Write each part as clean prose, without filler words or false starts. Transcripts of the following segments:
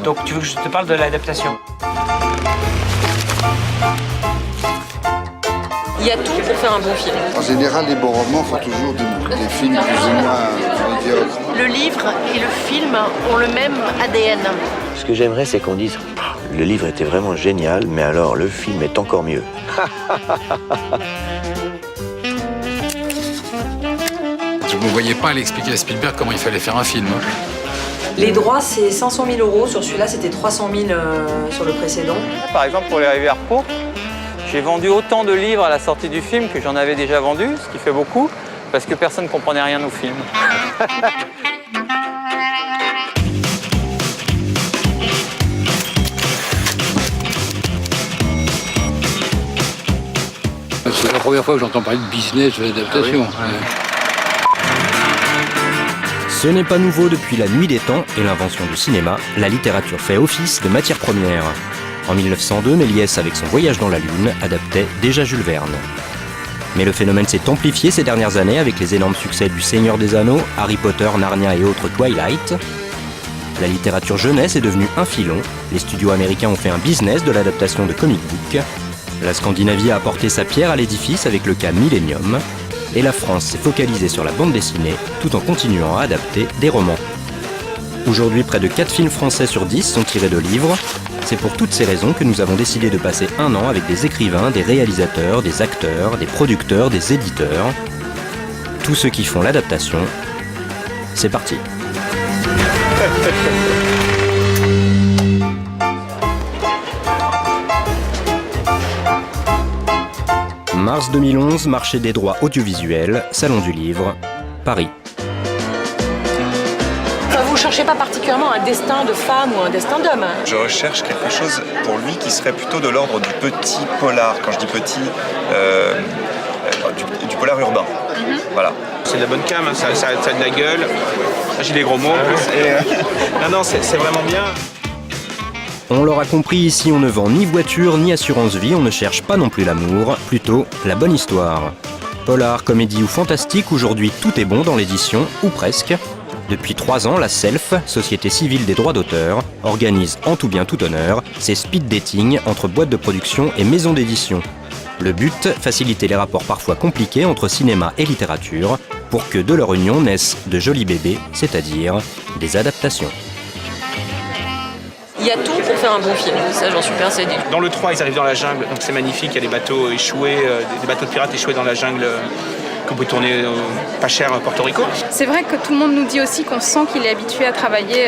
Donc tu veux que je te parle de l'adaptation? Il y a tout pour faire un bon film. En général, les bons romans font toujours des films plus ou moins médiocres. Le livre et le film ont le même ADN. Ce que j'aimerais, c'est qu'on dise le livre était vraiment génial, mais alors le film est encore mieux. Je ne me voyais pas aller expliquer à Spielberg comment il fallait faire un film. Les droits, c'est 500 000 €. Sur celui-là, c'était 300 000 sur le précédent. Par exemple, pour Les Rivières pourpres, j'ai vendu autant de livres à la sortie du film que j'en avais déjà vendu, ce qui fait beaucoup, parce que personne ne comprenait rien au film. C'est la première fois que j'entends parler de business, d'adaptation. Ah oui. Ce n'est pas nouveau depuis la nuit des temps et l'invention du cinéma, la littérature fait office de matière première. En 1902, Méliès, avec son Voyage dans la Lune, adaptait déjà Jules Verne. Mais le phénomène s'est amplifié ces dernières années avec les énormes succès du Seigneur des Anneaux, Harry Potter, Narnia et autres Twilight. La littérature jeunesse est devenue un filon, les studios américains ont fait un business de l'adaptation de comic book. La Scandinavie a apporté sa pierre à l'édifice avec le cas Millennium, et la France s'est focalisée sur la bande dessinée tout en continuant à adapter des romans. Aujourd'hui, près de 4 films français sur 10 sont tirés de livres. C'est pour toutes ces raisons que nous avons décidé de passer un an avec des écrivains, des réalisateurs, des acteurs, des producteurs, des éditeurs. Tous ceux qui font l'adaptation. C'est parti. Mars 2011, marché des droits audiovisuels, Salon du Livre, Paris. Vous cherchez pas particulièrement un destin de femme ou un destin d'homme. Je recherche quelque chose pour lui qui serait plutôt de l'ordre du petit polar. Quand je dis petit, du polar urbain. Voilà. C'est de la bonne cam, hein, ça a de la gueule. J'ai des gros mots. Non, c'est vraiment bien. On l'aura compris, ici on ne vend ni voiture ni assurance vie, on ne cherche pas non plus l'amour, plutôt la bonne histoire. Polar, comédie ou fantastique, aujourd'hui tout est bon dans l'édition, ou presque. Depuis 3 ans, la SELF, Société civile des droits d'auteur, organise en tout bien tout honneur ses speed dating entre boîtes de production et maisons d'édition. Le but, faciliter les rapports parfois compliqués entre cinéma et littérature, pour que de leur union naissent de jolis bébés, c'est-à-dire des adaptations. Il y a tout pour faire un bon film, ça j'en suis persuadée. Dans le 3, ils arrivent dans la jungle, donc c'est magnifique, il y a des bateaux échoués, des bateaux de pirates échoués dans la jungle que vous pouvez tourner pas cher à Porto Rico. C'est vrai que tout le monde nous dit aussi qu'on sent qu'il est habitué à travailler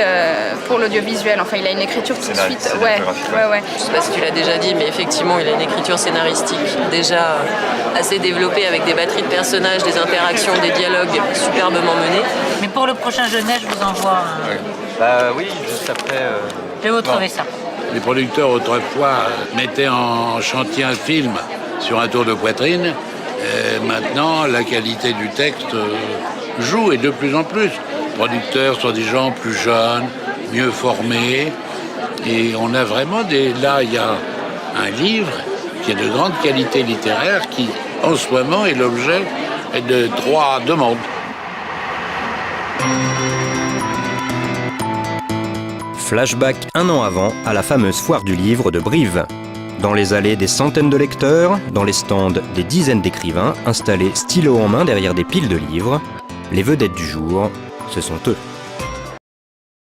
pour l'audiovisuel. Enfin, il a une écriture tout de suite. Ouais. Je sais pas si tu l'as déjà dit, mais effectivement, il a une écriture scénaristique déjà assez développée avec des batteries de personnages, des interactions, des dialogues superbement menés. Mais pour le prochain Jeunesse, je vous envoie un... Bah oui, juste après... Je vais vous trouver ça. Les producteurs autrefois mettaient en chantier un film sur un tour de poitrine. Maintenant, la qualité du texte joue et de plus en plus. Les producteurs sont des gens plus jeunes, mieux formés. Et on a vraiment là, il y a un livre qui est de grande qualité littéraire qui, en ce moment, est l'objet de 3 demandes. Flashback 1 an avant à la fameuse foire du livre de Brive. Dans les allées, des centaines de lecteurs, dans les stands, des dizaines d'écrivains installés stylo en main derrière des piles de livres. Les vedettes du jour, ce sont eux.